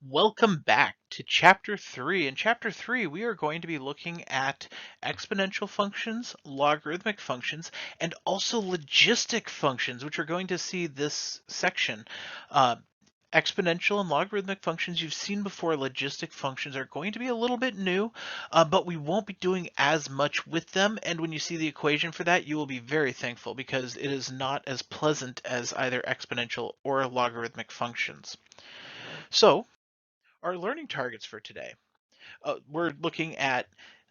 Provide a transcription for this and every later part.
Welcome back to Chapter 3. In Chapter 3, we are going to be looking at exponential functions, logarithmic functions, and also logistic functions, which we're going to see this section. Uh, Exponential and logarithmic functions you've seen before. Logistic functions are going to be a little bit new, but we won't be doing as much with them. And when you see the equation for that, you will be very thankful because it is not as pleasant as either exponential or logarithmic functions. So, our learning targets for today. We're looking at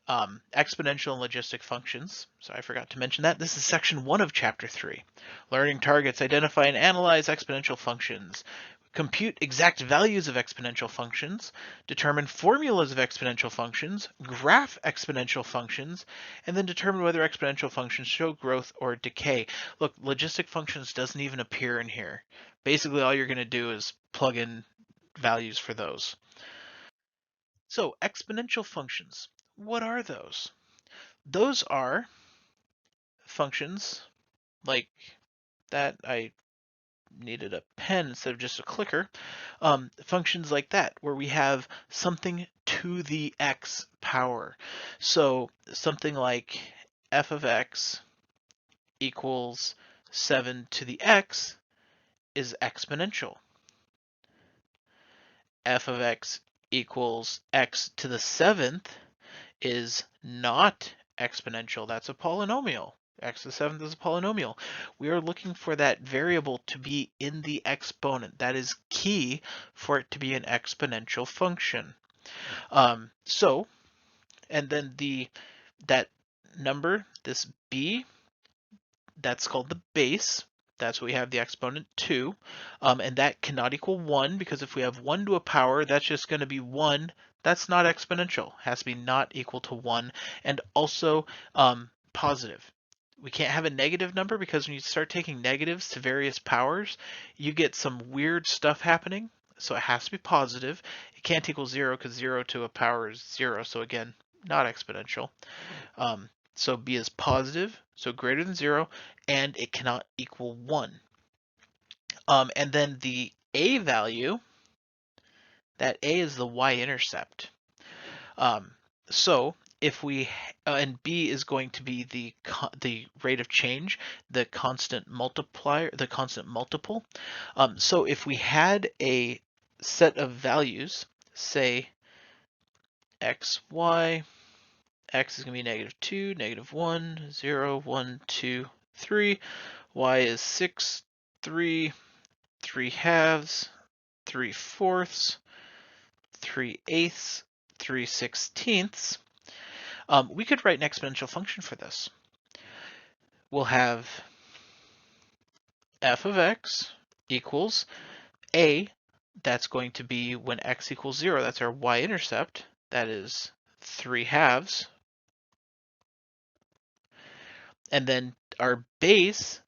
exponential and logistic functions. So I forgot to mention that. This is section 1 of chapter 3. Learning targets: identify and analyze exponential functions. Compute exact values of exponential functions, determine formulas of exponential functions, graph exponential functions, and then determine whether exponential functions show growth or decay. Look, logistic functions doesn't even appear in here. Basically, all you're going to do is plug in values for those. So exponential functions, what are those? Those are functions like that. I needed a pen instead of just a clicker. Functions like that, where we have something to the x power. So something like f of x equals 7 to the x is exponential. F of x equals x to the 7th is not exponential. That's a polynomial. X to the 7th is a polynomial. We are looking for that variable to be in the exponent. That is key for it to be an exponential function. And then that number, this b, that's called the base. That's what we have the exponent 2. And that cannot equal 1, because if we have 1 to a power, that's just going to be 1. That's not exponential. It has to be not equal to 1. And also positive. We can't have a negative number, because when you start taking negatives to various powers, you get some weird stuff happening. So it has to be positive. It can't equal 0, because 0 to a power is 0. So again, not exponential. So b is positive, so greater than 0, and it cannot equal 1. And then the a value, that a is the y-intercept. So if we, and b is going to be the rate of change, the constant multiplier, the constant multiple. So if we had a set of values, say x, y, x is going to be -2, -1, 0, 1, 2, 3. Y is 6, 3, 3/2, 3/4, 3/8, 3/16. We could write an exponential function for this. We'll have f of x equals a. That's going to be when x equals 0. That's our y-intercept. That is 3/2. And then our base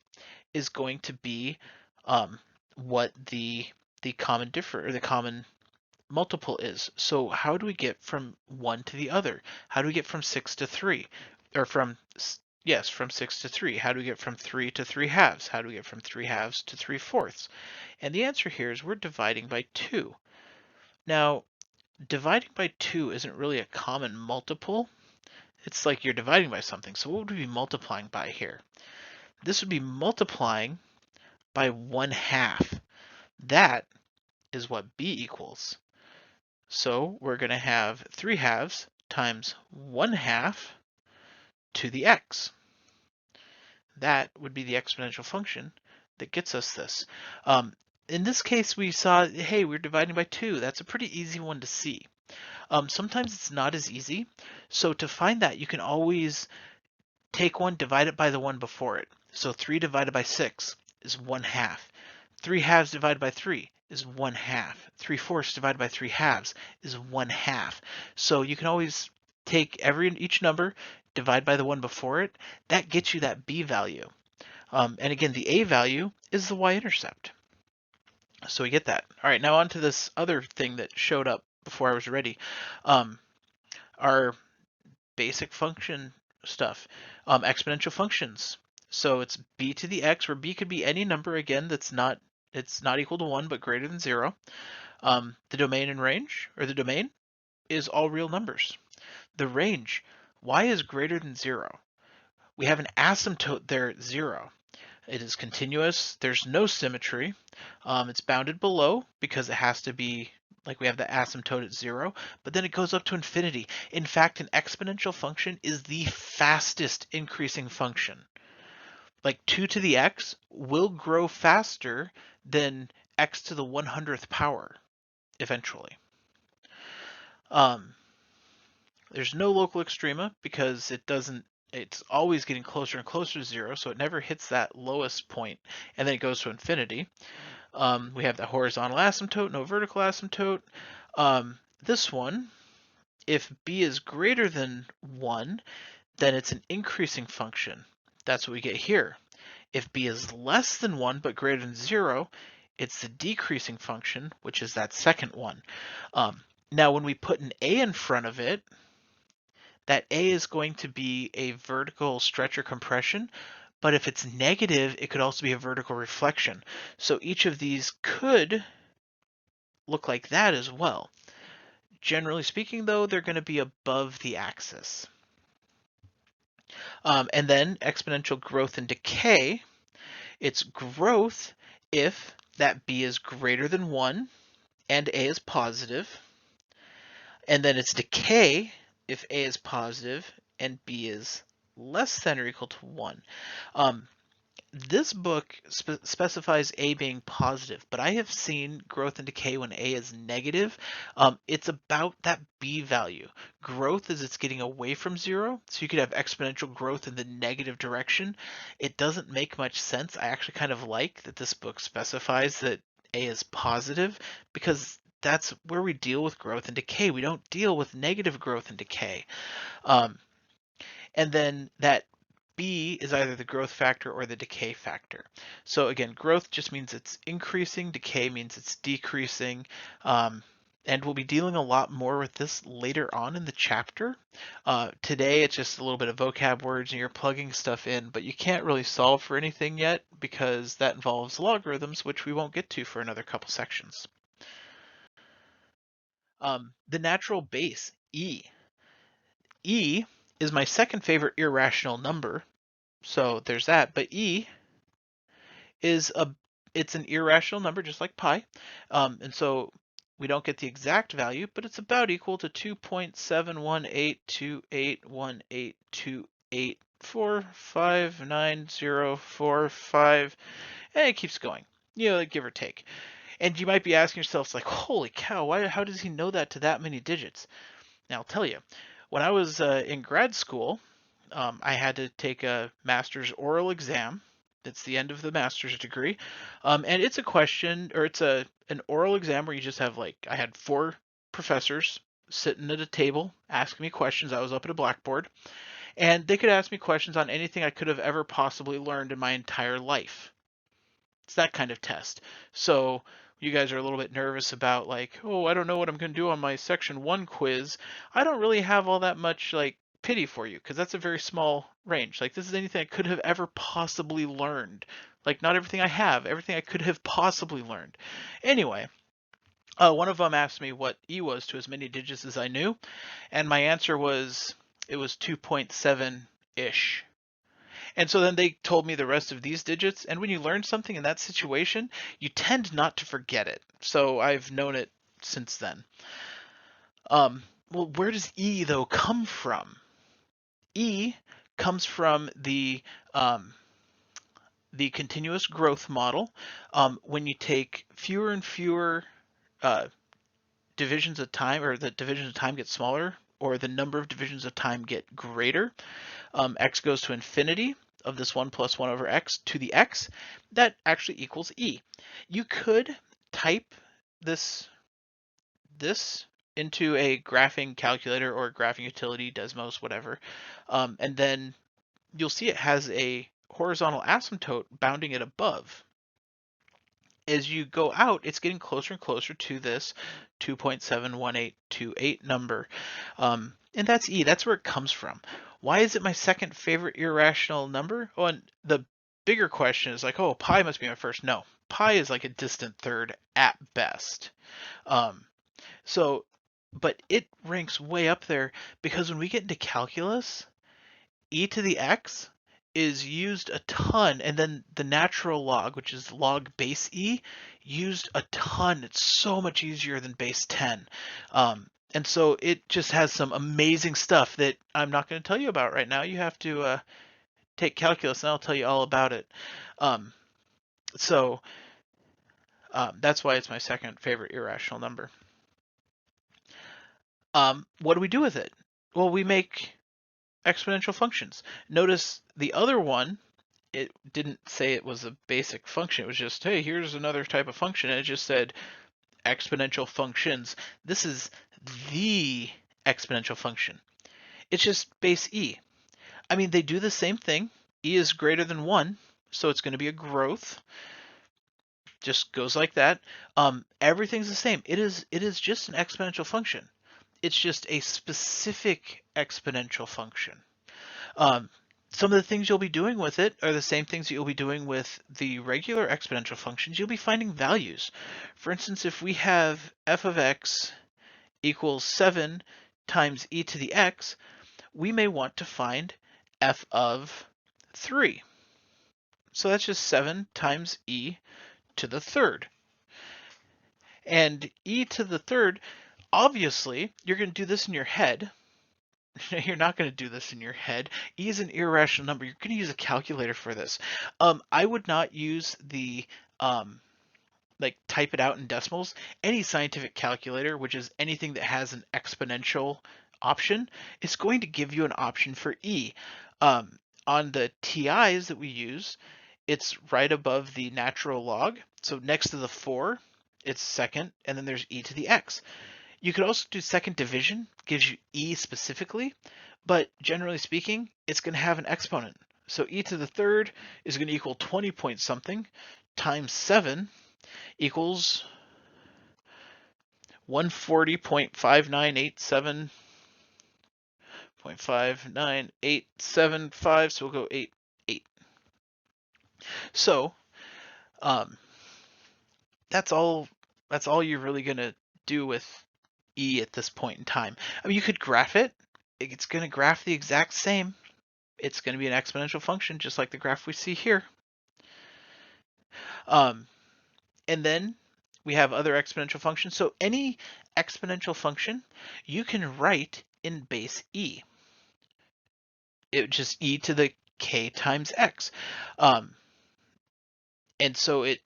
is going to be what the common multiple is. So how do we get from one to the other? How do we get from 6 to 3? Or from 6 to 3. How do we get from 3 to 3/2? How do we get from 3/2 to 3/4? And the answer here is we're dividing by 2. Now, dividing by 2 isn't really a common multiple. It's like you're dividing by something. So what would we be multiplying by here? This would be multiplying by 1/2. That is what b equals. So we're going to have 3/2 times 1/2 to the x. That would be the exponential function that gets us this. In this case, we saw, hey, we're dividing by 2. That's a pretty easy one to see. Sometimes it's not as easy. So to find that, you can always take one, divide it by the one before it. So 3 divided by 6 is 1/2. 3/2 divided by 3 is 1/2. 3/4 divided by 3/2 is 1/2. So you can always take each number, divide by the one before it. That gets you that b value. And again, the a value is the y-intercept. So we get that. All right, now on to this other thing that showed up before I was ready. Our basic function stuff, exponential functions. So it's b to the x, where b could be any number, again, that's not It's not equal to 1, but greater than 0. The domain and range, or the domain, is all real numbers. The range, y is greater than 0. We have an asymptote there at 0. It is continuous. There's no symmetry. It's bounded below because it has to be, like, we have the asymptote at 0, but then it goes up to infinity. In fact, an exponential function is the fastest increasing function. Like 2 to the x will grow faster than x to the 100th power eventually. There's no local extrema because it's always getting closer and closer to 0, so it never hits that lowest point, and then it goes to infinity. We have the horizontal asymptote, no vertical asymptote. This one, if b is greater than 1, then it's an increasing function. That's what we get here. If b is less than 1 but greater than 0, it's the decreasing function, which is that second one. Now, when we put an a in front of it, that a is going to be a vertical stretch or compression, but if it's negative, it could also be a vertical reflection. So each of these could look like that as well. Generally speaking, though, they're going to be above the axis. And then exponential growth and decay, it's growth if that b is greater than 1 and a is positive. And then it's decay if a is positive and b is less than or equal to 1. This book specifies a being positive, but I have seen growth and decay when a is negative. It's about that b value. Growth is it's getting away from 0, so you could have exponential growth in the negative direction. It doesn't make much sense. I actually kind of like that this book specifies that a is positive, because that's where we deal with growth and decay. We don't deal with negative growth and decay. And then that b is either the growth factor or the decay factor. So again, growth just means it's increasing, decay means it's decreasing, and we'll be dealing a lot more with this later on in the chapter. Today it's just a little bit of vocab words and you're plugging stuff in, but you can't really solve for anything yet because that involves logarithms, which we won't get to for another couple sections. The natural base, e. E is my second favorite irrational number. So there's that, but e is it's an irrational number just like pi. And so we don't get the exact value, but it's about equal to 2.7182828459045, and it keeps going, give or take. And you might be asking yourself, like, holy cow, how does he know that to that many digits? Now, I'll tell you, when I was in grad school, I had to take a master's oral exam. That's the end of the master's degree. And it's a question, or it's an oral exam where you just have, like, I had 4 professors sitting at a table asking me questions. I was up at a blackboard, and they could ask me questions on anything I could have ever possibly learned in my entire life. It's that kind of test. So you guys are a little bit nervous about, like, oh, I don't know what I'm going to do on my section 1 quiz. I don't really have all that much, like, pity for you, because that's a very small range. Like, this is anything I could have ever possibly learned. Like, not everything I have, everything I could have possibly learned. Anyway, one of them asked me what e was to as many digits as I knew, and my answer was, it was 2.7-ish. And so then they told me the rest of these digits, and when you learn something in that situation, you tend not to forget it. So I've known it since then. Well, where does E, though, come from? E comes from the continuous growth model. When you take fewer and fewer divisions of time, or the divisions of time get smaller, or the number of divisions of time get greater, x goes to infinity of this 1 plus 1 over x to the x, that actually equals e. You could type this into a graphing calculator or graphing utility, Desmos, whatever, and then you'll see it has a horizontal asymptote bounding it above. As you go out, it's getting closer and closer to this 2.71828 number. And that's e. That's where it comes from. Why is it my second favorite irrational number? Oh, and the bigger question is like, oh, pi must be my first. No, pi is like a distant third at best. Um, so, but it ranks way up there because when we get into calculus, e to the x is used a ton, and then the natural log, which is log base e, used a ton. It's so much easier than base 10. And so it just has some amazing stuff that I'm not going to tell you about right now. You have to take calculus, and I'll tell you all about it. Um, so that's why it's my second favorite irrational number. What do we do with it? Well, we make exponential functions. Notice the other one, it didn't say it was a basic function. It was just, hey, here's another type of function. And it just said exponential functions. This is the exponential function. It's just base e. I mean, they do the same thing. E is greater than 1, so it's going to be a growth. Just goes like that. Everything's the same. It is just an exponential function. It's just a specific exponential function. Um, some of the things you'll be doing with it are the same things that you'll be doing with the regular exponential functions. You'll be finding values. For instance, if we have f of x equals 7 times e to the x, we may want to find f of 3. So that's just 7 times e to the third. And e to the third, obviously, you're going to do this in your head. You're not going to do this in your head. E is an irrational number. You're going to use a calculator for this. I would not use the like type it out in decimals. Any scientific calculator, which is anything that has an exponential option, is going to give you an option for E. On the TIs that we use, it's right above the natural log. So next to the 4, it's second, and then there's e to the x. You could also do second division, gives you e specifically, but generally speaking, it's going to have an exponent. So e to the third is going to equal 20 point something times 7 equals 140.5987.59875, so we'll go 8, 8. So that's all you're really going to do with e at this point in time. I mean, you could graph it. It's going to graph the exact same. It's going to be an exponential function, just like the graph we see here. And then we have other exponential functions. So any exponential function you can write in base e. It just e to the k times x. And so it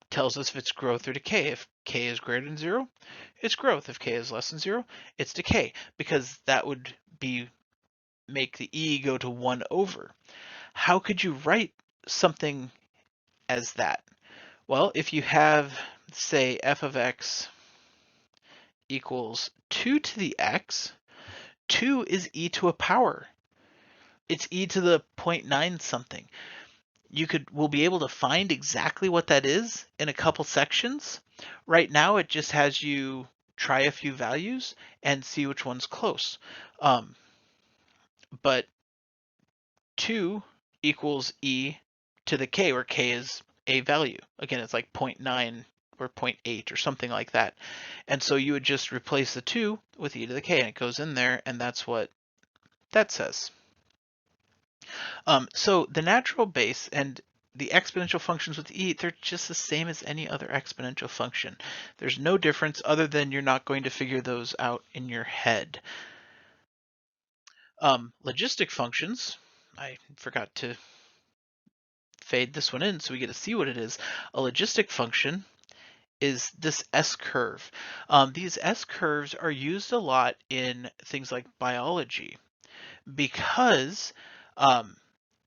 tells us if it's growth or decay. If k is greater than 0, it's growth. If k is less than 0, it's decay, because that would make the e go to 1 over. How could you write something as that? Well, if you have, say, f of x equals 2 to the x, 2 is e to a power. It's e to the 0.9 something. We'll be able to find exactly what that is in a couple sections. Right now, it just has you try a few values and see which one's close. But 2 equals e to the k, where k is a value. Again, it's like 0.9 or 0.8 or something like that. And so you would just replace the 2 with e to the k, and it goes in there, and that's what that says. So the natural base and the exponential functions with e, they're just the same as any other exponential function. There's no difference other than you're not going to figure those out in your head. Logistic functions, I forgot to fade this one in so we get to see what it is. A logistic function is this S-curve. These S-curves are used a lot in things like biology because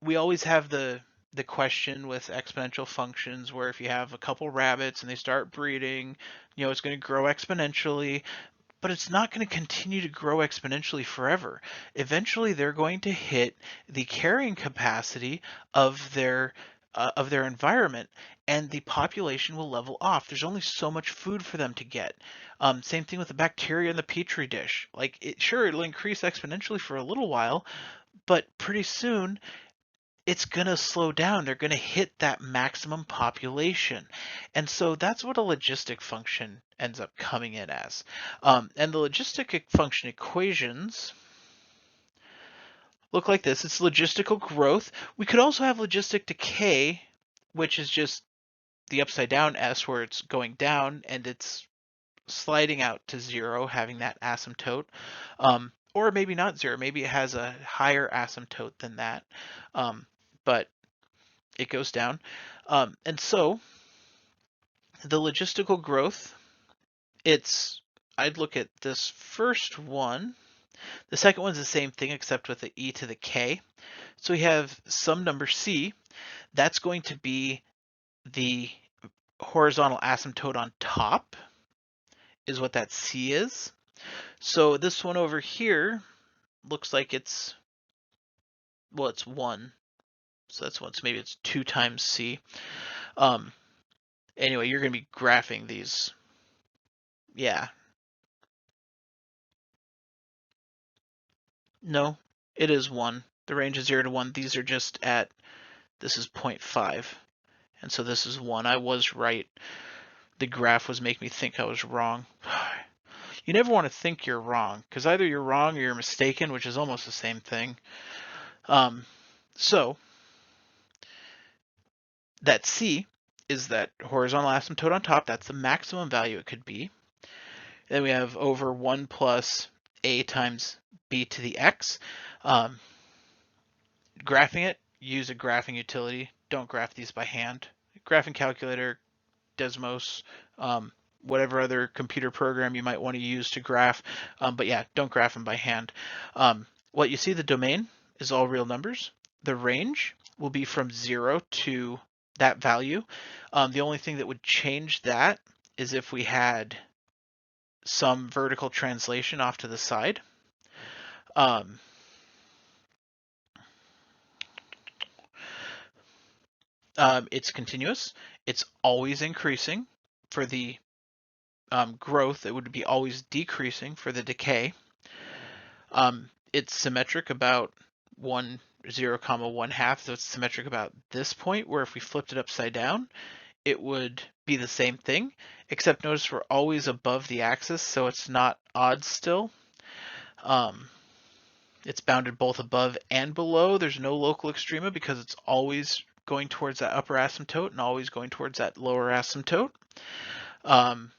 we always have the question with exponential functions where if you have a couple rabbits and they start breeding, it's going to grow exponentially, but it's not going to continue to grow exponentially forever. Eventually, they're going to hit the carrying capacity of their environment, and the population will level off. There's only so much food for them to get. Same thing with the bacteria in the petri dish. Like, it'll increase exponentially for a little while, but pretty soon it's going to slow down. They're going to hit that maximum population. And so that's what a logistic function ends up coming in as. And the logistic function equations look like this. It's logistical growth. We could also have logistic decay, which is just the upside down S where it's going down and it's sliding out to 0, having that asymptote. Or maybe not 0. Maybe it has a higher asymptote than that. But it goes down. And so the logistical growth, I'd look at this first one. The second one's the same thing except with the e to the k. So we have some number c. That's going to be the horizontal asymptote on top, is what that c is. So this one over here looks like it's 1. So that's 1. So maybe it's 2 times c. Anyway, you're going to be graphing these. Yeah. No, it is 1. The range is 0 to 1. These are just at, this is 0.5. And so this is 1. I was right. The graph was making me think I was wrong. You never want to think you're wrong, because either you're wrong or you're mistaken, which is almost the same thing. So that C is that horizontal asymptote on top. That's the maximum value it could be. Then we have over 1 plus A times B to the X. Graphing it, use a graphing utility. Don't graph these by hand. Graphing calculator, Desmos, whatever other computer program you might want to use to graph. But yeah, don't graph them by hand. What you see, the domain is all real numbers. The range will be from 0 to that value. The only thing that would change that is if we had some vertical translation off to the side. It's continuous. It's always increasing. For the growth, it would be always decreasing for the decay. It's symmetric about 1, 0, 1 half. So it's symmetric about this point, where if we flipped it upside down, it would be the same thing, except notice we're always above the axis, so it's not odd still. It's bounded both above and below. There's no local extrema because it's always going towards that upper asymptote and always going towards that lower asymptote. The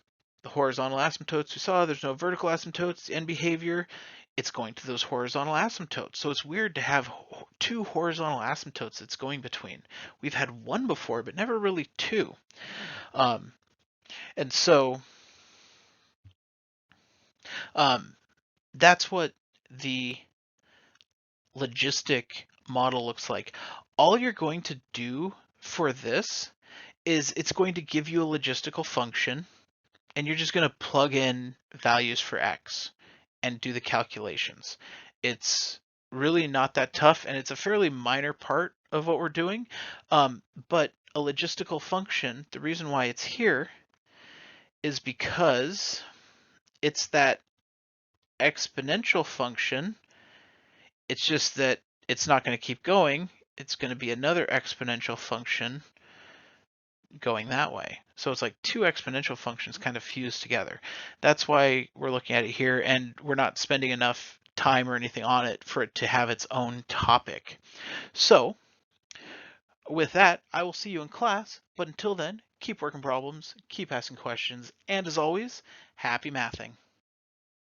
horizontal asymptotes we saw, there's no vertical asymptotes. End behavior, it's going to those horizontal asymptotes. So it's weird to have 2 horizontal asymptotes it's going between. We've had 1 before, but never really 2. And so that's what the logistic model looks like. All you're going to do for this is it's going to give you a logistical function, and you're just going to plug in values for x and do the calculations. It's really not that tough, and it's a fairly minor part of what we're doing. But a logistical function, the reason why it's here is because it's that exponential function. It's just that it's not going to keep going. It's going to be another exponential function going that way. So it's like 2 exponential functions kind of fused together. That's why we're looking at it here, and we're not spending enough time or anything on it for it to have its own topic. So with that, I will see you in class, but until then, keep working problems, keep asking questions, and as always, happy mathing.